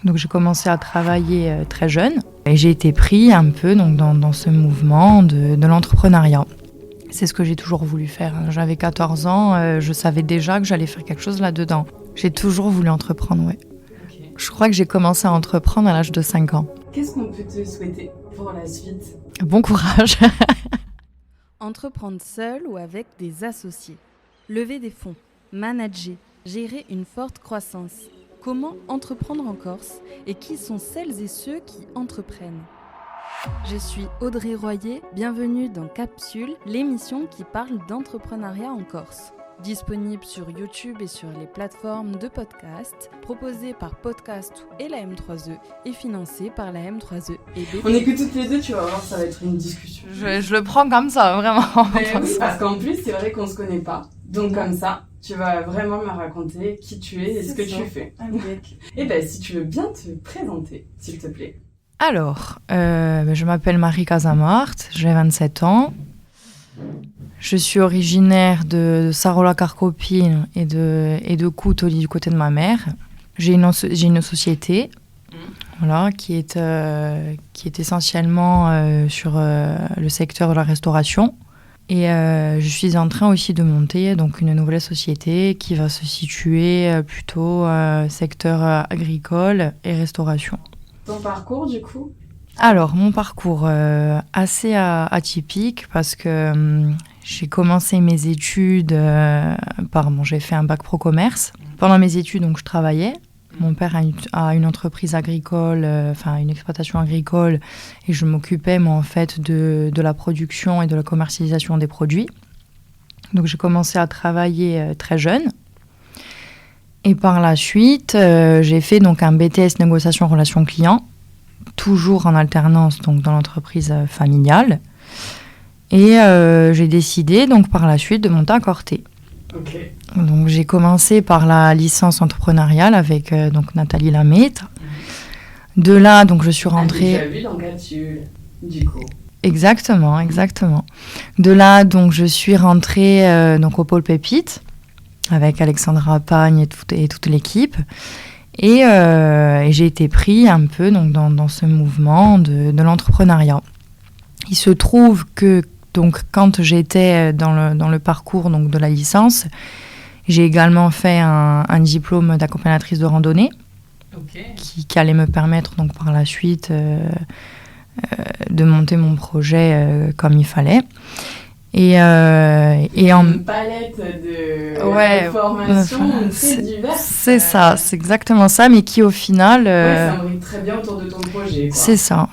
Donc j'ai commencé à travailler très jeune et j'ai été pris un peu donc, dans ce mouvement de l'entrepreneuriat. C'est ce que j'ai toujours voulu faire. J'avais 14 ans, je savais déjà que j'allais faire quelque chose là-dedans. J'ai toujours voulu entreprendre, ouais. Okay. Je crois que j'ai commencé à entreprendre à l'âge de 5 ans. Qu'est-ce qu'on peut te souhaiter pour la suite ? Bon courage. Entreprendre seul ou avec des associés. Lever des fonds. Manager. Gérer une forte croissance. Comment entreprendre en Corse et qui sont celles et ceux qui entreprennent ? Je suis Audrey Royer, bienvenue dans Capsule, l'émission qui parle d'entrepreneuriat en Corse. Disponible sur YouTube et sur les plateformes de podcast, proposée par Podcast et la M3E et financée par la M3E et BP. On écoute toutes les deux, tu vas voir, ça va être une discussion. Je le prends comme ça, vraiment. Mais oui, parce qu'en plus, c'est vrai qu'on se connaît pas. Donc comme ça, tu vas vraiment me raconter qui tu es et ce que tu fais. Et ben, si tu veux bien te présenter, s'il te plaît. Alors, je m'appelle Marie Casamart, j'ai 27 ans. Je suis originaire de Sarola-Carcopine et de Coutoli du côté de ma mère. J'ai une société voilà, qui est essentiellement sur le secteur de la restauration. Et je suis en train aussi de monter donc, une nouvelle société qui va se situer plutôt secteur agricole et restauration. Ton parcours, du coup ? Alors, mon parcours assez atypique parce que j'ai commencé mes études j'ai fait un bac pro commerce. Pendant mes études, donc, je travaillais. Mon père a une entreprise agricole, une exploitation agricole, et je m'occupais, moi, en fait, de la production et de la commercialisation des produits. Donc, j'ai commencé à travailler très jeune. Et par la suite, j'ai fait donc un BTS négociation relations clients, toujours en alternance donc dans l'entreprise familiale. Et j'ai décidé donc par la suite de monter à Corté. Okay. Donc j'ai commencé par la licence entrepreneuriale avec donc Nathalie Lamaitre. De là donc je suis rentrée. Tu as vu dans Capsule, du coup. Exactement. De là donc je suis rentrée donc au pôle Pépite avec Alexandra Pagne et toute l'équipe. Et j'ai été pris un peu donc, dans ce mouvement de l'entrepreneuriat. Il se trouve que donc, quand j'étais dans le parcours donc, de la licence, j'ai également fait un diplôme d'accompagnatrice de randonnée qui allait me permettre donc, par la suite de monter mon projet comme il fallait. Et en une palette de formations très diverses. C'est ça, c'est exactement ça, mais qui au final... ça imbrique très bien autour de ton projet. Quoi. C'est ça,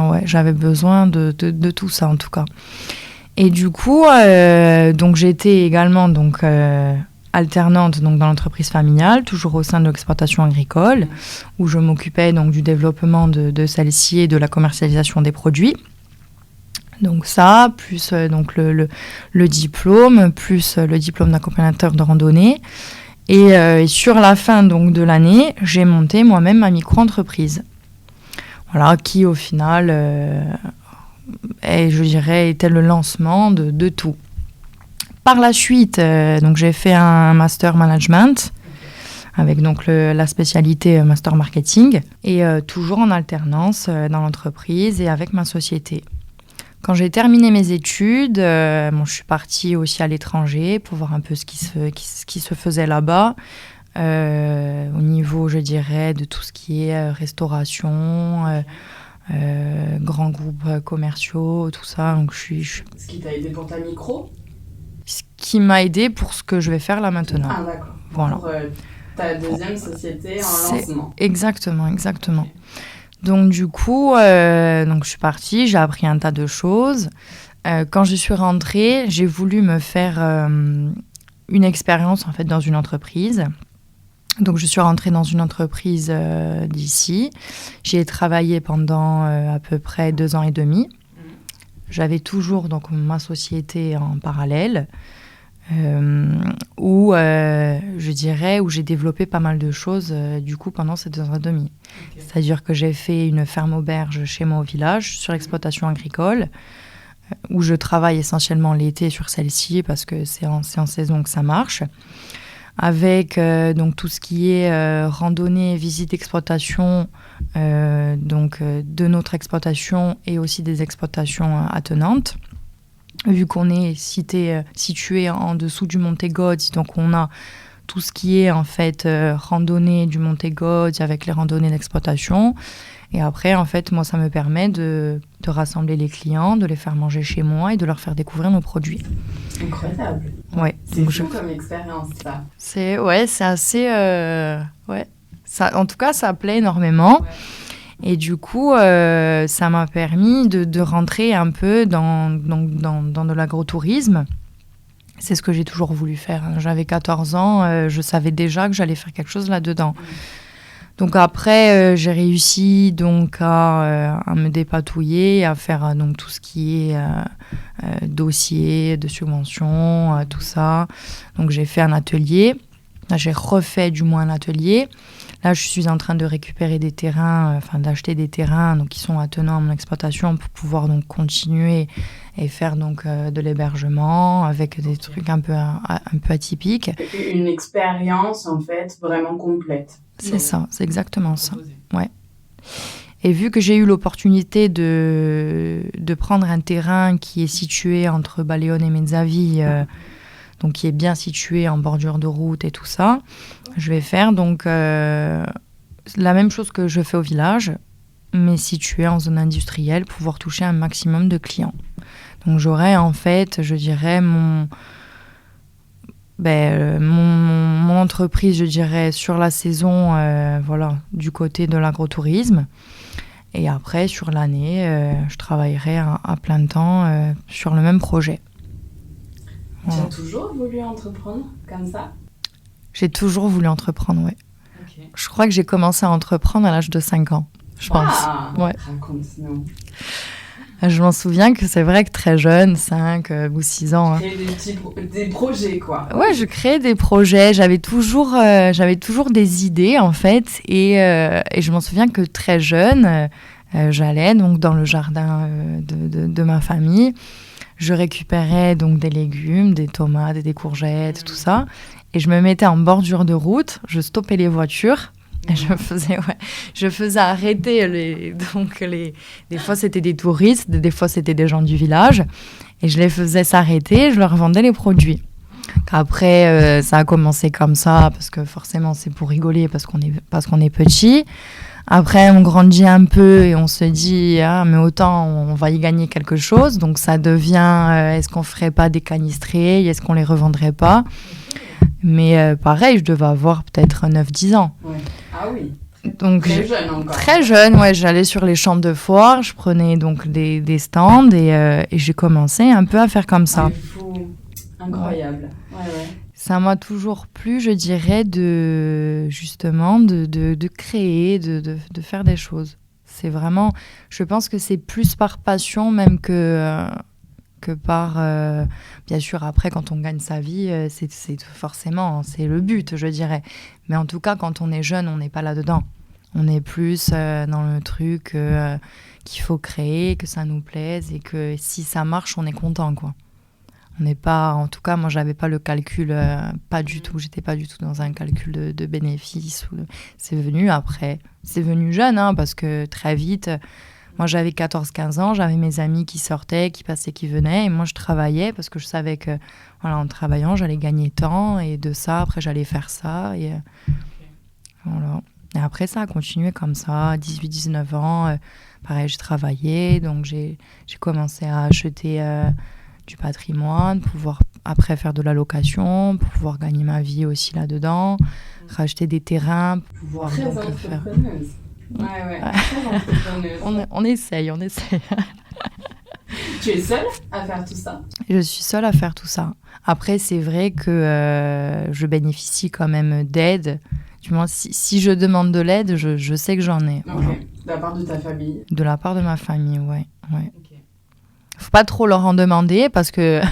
ouais. J'avais besoin de tout ça, en tout cas. Et du coup, donc, j'étais également donc, alternante donc, dans l'entreprise familiale, toujours au sein de l'exploitation agricole, où je m'occupais donc, du développement de celle-ci et de la commercialisation des produits. Donc ça, plus donc le diplôme, plus le diplôme d'accompagnateur de randonnée. Et sur la fin donc, de l'année, j'ai monté moi-même ma micro-entreprise. Voilà, qui au final, je dirais, était le lancement de tout. Par la suite, donc, j'ai fait un master management avec donc, la spécialité master marketing et toujours en alternance dans l'entreprise et avec ma société. Quand j'ai terminé mes études, je suis partie aussi à l'étranger pour voir un peu ce qui se faisait là-bas, au niveau, je dirais, de tout ce qui est restauration, grands groupes commerciaux, tout ça. Donc, Ce qui t'a aidé pour ta micro ? Ce qui m'a aidé pour ce que je vais faire là maintenant. Ah, d'accord. Voilà. Pour ta deuxième société en lancement. Exactement. Okay. Donc du coup, donc, je suis partie, j'ai appris un tas de choses. Quand je suis rentrée, j'ai voulu me faire une expérience en fait, dans une entreprise. Donc je suis rentrée dans une entreprise d'ici. J'ai travaillé pendant à peu près 2 ans et demi. J'avais toujours donc, ma société en parallèle. Où j'ai développé pas mal de choses du coup pendant ces 2 ans et demi. Okay. C'est-à-dire que j'ai fait une ferme auberge chez moi au village sur l'exploitation agricole où je travaille essentiellement l'été sur celle-ci parce que c'est en saison que ça marche. avec donc tout ce qui est randonnée, visite d'exploitation, de notre exploitation et aussi des exploitations attenantes. Vu qu'on est situé en dessous du Monte Gozzi, donc on a tout ce qui est en fait randonnée du Monte Gozzi avec les randonnées d'exploitation. Et après, en fait, moi, ça me permet de rassembler les clients, de les faire manger chez moi et de leur faire découvrir nos produits. Incroyable. Ouais. C'est fou comme expérience, ça. C'est assez... Ça, en tout cas, ça plaît énormément. Ouais. Et du coup, ça m'a permis de rentrer un peu dans de l'agrotourisme. C'est ce que j'ai toujours voulu faire. J'avais 14 ans, je savais déjà que j'allais faire quelque chose là-dedans. Donc après, j'ai réussi donc à me dépatouiller, à faire donc tout ce qui est dossier de subvention, tout ça. Donc j'ai fait un atelier. Là, j'ai refait du moins un atelier. Là, je suis en train de récupérer des terrains, d'acheter des terrains donc, qui sont attenants à mon exploitation pour pouvoir donc continuer et faire donc de l'hébergement avec des trucs un peu atypiques. Une expérience en fait vraiment complète. C'est ça, c'est exactement ça. Ouais. Et vu que j'ai eu l'opportunité de prendre un terrain qui est situé entre Balleone et Mezzavi, donc qui est bien situé en bordure de route et tout ça, je vais faire donc la même chose que je fais au village, mais situé en zone industrielle, pouvoir toucher un maximum de clients. Donc j'aurai en fait, je dirais, mon entreprise, je dirais, sur la saison, du côté de l'agrotourisme. Et après, sur l'année, je travaillerai à plein temps sur le même projet. Tu as toujours voulu entreprendre comme ça ? J'ai toujours voulu entreprendre, oui. Okay. Je crois que j'ai commencé à entreprendre à l'âge de 5 ans, je pense. Ouais. Raconte-nous. Je m'en souviens que c'est vrai que très jeune, 5 ou 6 ans. Tu créais des projets, quoi. Ouais, je créais des projets. J'avais toujours des idées, en fait. Et je m'en souviens que très jeune, j'allais donc dans le jardin de ma famille. Je récupérais donc des légumes, des tomates, des courgettes, tout ça. Et je me mettais en bordure de route, je stoppais les voitures. Et je faisais arrêter des fois c'était des touristes, des fois c'était des gens du village. Et je les faisais s'arrêter, je leur vendais les produits. Après, ça a commencé comme ça, parce que forcément c'est pour rigoler, parce qu'on est petit. Après, on grandit un peu et on se dit, mais autant on va y gagner quelque chose. Donc ça devient, est-ce qu'on ferait pas des canistrés ? Est-ce qu'on les revendrait pas ? Mais pareil, je devais avoir peut-être 9-10 ans. Ouais. Ah oui. Donc, très jeune encore. Très jeune, ouais. J'allais sur les champs de foire, je prenais donc des stands et j'ai commencé un peu à faire comme ça. Fou. Incroyable. Ouais. Ça m'a toujours plu, je dirais, de créer, de faire des choses. C'est vraiment, je pense que c'est plus par passion même que par... bien sûr, après, quand on gagne sa vie, c'est forcément, c'est le but, je dirais. Mais en tout cas, quand on est jeune, on n'est pas là-dedans. On est plus dans le truc qu'il faut créer, que ça nous plaise et que si ça marche, on est content, quoi. On n'est pas... En tout cas, moi, j'avais pas le calcul, pas du tout. J'étais pas du tout dans un calcul de bénéfices. C'est venu après. C'est venu jeune, parce que très vite... Moi, j'avais 14-15 ans, j'avais mes amis qui sortaient, qui passaient, qui venaient. Et moi, je travaillais parce que je savais que, en travaillant, j'allais gagner temps. Et de ça, après, j'allais faire ça. Et, voilà. Et après, ça a continué comme ça, 18-19 ans. Pareil, je travaillais. Donc, j'ai commencé à acheter du patrimoine, pouvoir après faire de la location, pour pouvoir gagner ma vie aussi là-dedans, racheter des terrains, pour pouvoir très donc faire... Ouais. On essaye. Tu es seule à faire tout ça ? Je suis seule à faire tout ça. Après, c'est vrai que je bénéficie quand même d'aide. Du moins, si je demande de l'aide, je sais que j'en ai. Okay. Voilà. De la part de ta famille ? De la part de ma famille, ouais. Okay. Faut pas trop leur en demander parce qu'ils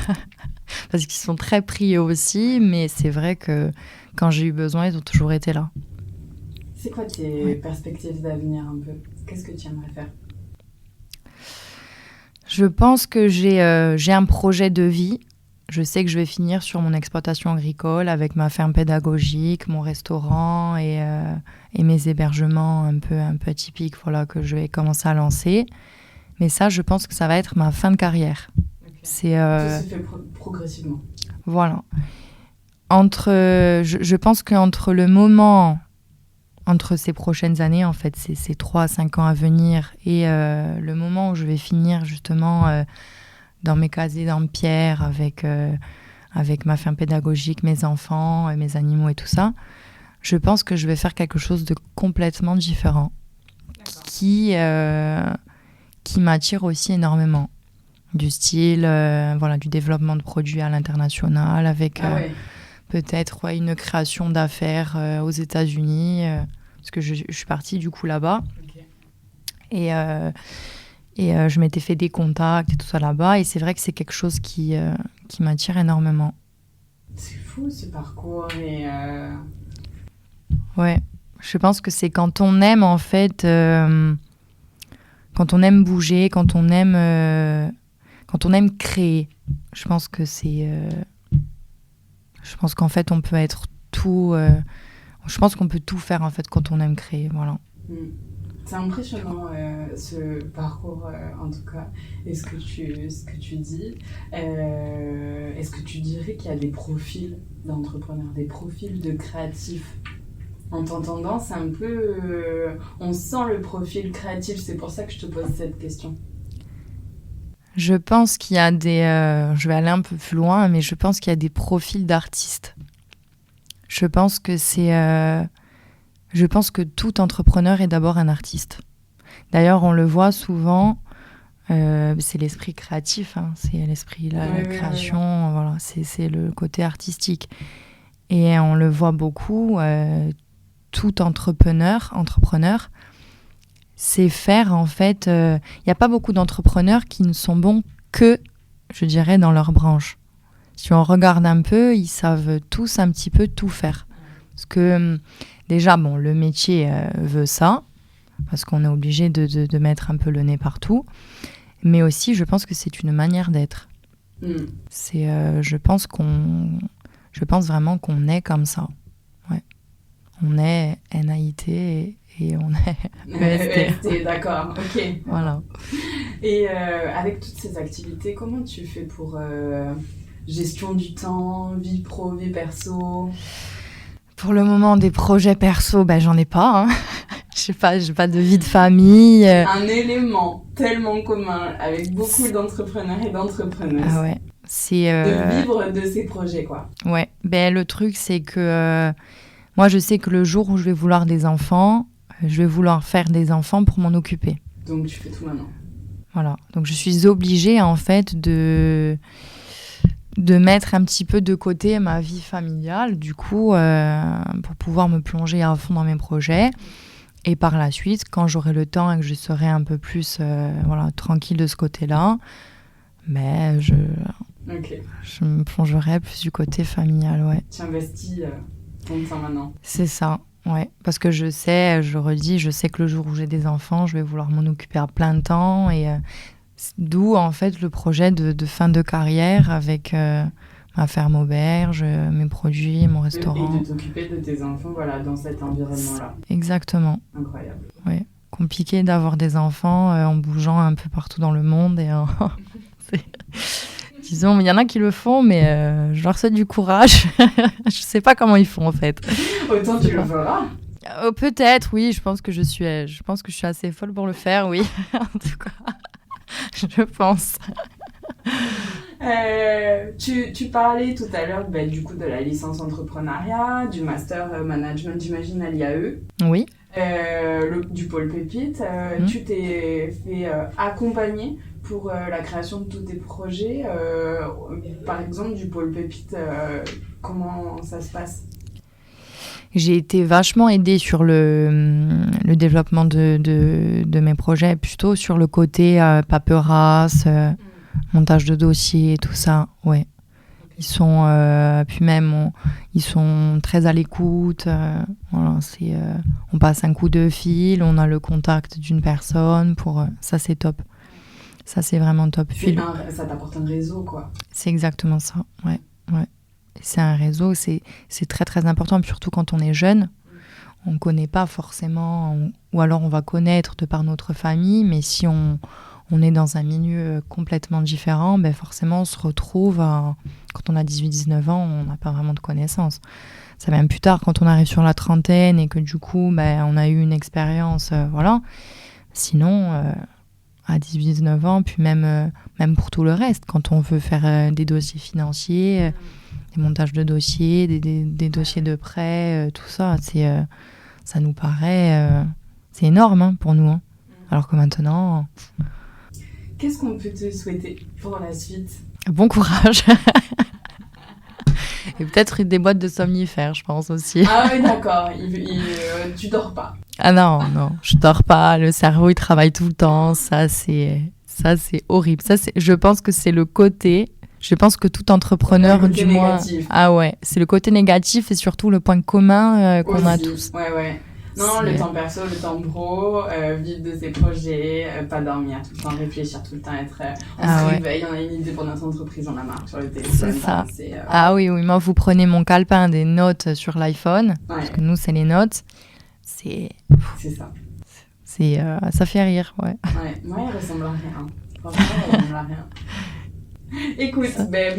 sont très pris aussi. Mais c'est vrai que quand j'ai eu besoin, ils ont toujours été là. C'est quoi tes perspectives d'avenir un peu ? Qu'est-ce que tu aimerais faire ? Je pense que j'ai un projet de vie Je sais que je vais finir sur mon exploitation agricole avec ma ferme pédagogique, mon restaurant et mes hébergements un peu atypiques, voilà, que je vais commencer à lancer. Mais ça, je pense que ça va être ma fin de carrière. Okay. Ça se fait progressivement. Voilà. Je pense qu'entre le moment, entre ces prochaines années, en fait, ces 3 à 5 ans à venir, et le moment où je vais finir justement dans mes casiers dans pierre avec ma ferme pédagogique, mes enfants, mes animaux et tout ça, je pense que je vais faire quelque chose de complètement différent qui m'attire aussi énormément. Du style, du développement de produits à l'international avec peut-être une création d'affaires aux États-Unis parce que je suis partie du coup là-bas. Okay. Et je m'étais fait des contacts et tout ça là-bas. Et c'est vrai que c'est quelque chose qui m'attire énormément. C'est fou ce parcours. Ouais, je pense que c'est quand on aime en fait, quand on aime bouger, quand on aime créer. Je pense que je pense qu'en fait on peut être tout. Je pense qu'on peut tout faire en fait quand on aime créer. Voilà. C'est impressionnant ce parcours en tout cas. Et ce que tu dis, est-ce que tu dirais qu'il y a des profils d'entrepreneurs, des profils de créatifs? En t'entendant, c'est un peu... on sent le profil créatif, c'est pour ça que je te pose cette question. Je pense qu'il y a des... je vais aller un peu plus loin, mais je pense qu'il y a des profils d'artistes. Je pense que je pense que tout entrepreneur est d'abord un artiste. D'ailleurs, on le voit souvent, c'est l'esprit créatif, hein, c'est l'esprit, la création, voilà, c'est le côté artistique. Et on le voit beaucoup, tout entrepreneur, c'est faire en fait... Il n'y a pas beaucoup d'entrepreneurs qui ne sont bons que, je dirais, dans leur branche. Si on regarde un peu, ils savent tous un petit peu tout faire. Parce que déjà, le métier veut ça, parce qu'on est obligé de mettre un peu le nez partout. Mais aussi, je pense que c'est une manière d'être. Je pense vraiment qu'on est comme ça. Ouais. On est NAIT et on est EST. D'accord, ok. Voilà. Et avec toutes ces activités, comment tu fais pour gestion du temps, vie pro, vie perso? Pour le moment, des projets perso, j'en ai pas. Hein. J'ai pas de vie de famille. Un élément tellement commun avec beaucoup d'entrepreneurs et d'entrepreneuses. Ah ouais. C'est de vivre de ces projets, quoi. Ouais. Le truc, c'est que moi, je sais que le jour où je vais vouloir des enfants, je vais vouloir faire des enfants pour m'en occuper. Donc, tu fais tout maintenant. Voilà. Donc, je suis obligée, en fait, de mettre un petit peu de côté ma vie familiale, du coup, pour pouvoir me plonger à fond dans mes projets. Et par la suite, quand j'aurai le temps et que je serai un peu plus tranquille de ce côté-là, je me plongerai plus du côté familial, ouais. Tu investis ton temps maintenant. C'est ça, ouais. Parce que je sais que le jour où j'ai des enfants, je vais vouloir m'en occuper à plein temps. Et d'où, en fait, le projet de fin de carrière avec ma ferme auberge, mes produits, mon restaurant. Et de t'occuper de tes enfants, dans cet environnement-là. Exactement. Incroyable. Ouais. Compliqué d'avoir des enfants en bougeant un peu partout dans le monde. Et, disons, il y en a qui le font, mais je leur souhaite du courage. Je sais pas comment ils font, en fait. Autant tu le feras. Peut-être, oui. Je pense que je suis assez folle pour le faire, oui. En tout cas, je pense. Tu parlais tout à l'heure du coup de la licence entrepreneuriat, du master management, j'imagine, à l'IAE. Oui. Du pôle Pépite. Tu t'es fait accompagner pour la création de tous tes projets. Par exemple, du pôle Pépite, comment ça se passe? J'ai été vachement aidée sur le développement de mes projets, plutôt sur le côté paperasse, montage de dossiers, tout ça, ouais. Ils sont, puis même, ils sont très à l'écoute. On passe un coup de fil, on a le contact d'une personne, ça c'est top. Ça, c'est vraiment top. Puis, Ça t'apporte un réseau, quoi. c'est exactement ça, ouais. Et c'est un réseau, c'est très très important, surtout quand on est jeune. On ne connaît pas forcément, ou alors on va connaître de par notre famille, mais si on est dans un milieu complètement différent, ben forcément on se retrouve, quand on a 18-19 ans, on n'a pas vraiment de connaissances. Ça même plus tard, quand on arrive sur la trentaine et que du coup, ben, on a eu une expérience, voilà. Sinon, à 18-19 ans, puis même pour tout le reste, quand on veut faire des dossiers financiers, des montages de dossiers, des dossiers de prêt, tout ça, ça nous paraît... c'est énorme hein, pour nous. Hein. Alors que maintenant... Qu'est-ce qu'on peut te souhaiter pour la suite ? Bon courage. Et peut-être des boîtes de somnifères, je pense aussi. Ah oui, d'accord. Tu dors pas. Ah non, je dors pas. Le cerveau, il travaille tout le temps. Ça, c'est horrible. Je pense que c'est le côté... Je pense que tout entrepreneur, du moins... Négatif. Ah ouais, c'est le côté négatif et surtout le point commun qu'on a Aussi. tous. Ouais. Non, le temps perso, le temps pro, vivre de ses projets, pas dormir tout le temps, réfléchir tout le temps, on se réveille, on a une idée pour notre entreprise, on la marque sur le téléphone. C'est ça. Ah oui, moi vous prenez mon calepin des notes sur l'iPhone, parce que nous c'est les notes, c'est ça. Ça fait rire, ouais. Ouais, moi il ressemble à rien. Franchement, il ressemble à rien. Écoute,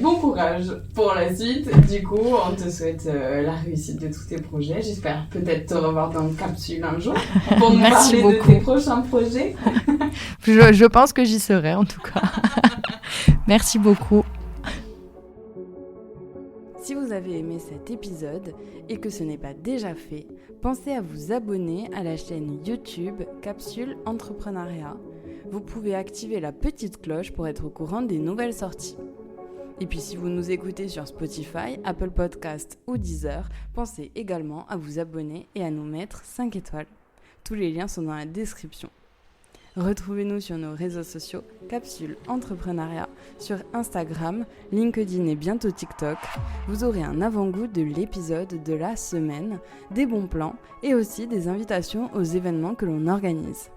bon courage pour la suite. Du coup, on te souhaite la réussite de tous tes projets. J'espère peut-être te revoir dans une capsule un jour pour nous parler de tes prochains projets. Je pense que j'y serai en tout cas. Merci beaucoup. Si vous avez aimé cet épisode et que ce n'est pas déjà fait, pensez à vous abonner à la chaîne YouTube Capsule Entrepreneuriat. Vous pouvez activer la petite cloche pour être au courant des nouvelles sorties. Et puis si vous nous écoutez sur Spotify, Apple Podcasts ou Deezer, pensez également à vous abonner et à nous mettre 5 étoiles. Tous les liens sont dans la description. Retrouvez-nous sur nos réseaux sociaux Capsule Entrepreneuriat, sur Instagram, LinkedIn et bientôt TikTok. Vous aurez un avant-goût de l'épisode de la semaine, des bons plans et aussi des invitations aux événements que l'on organise.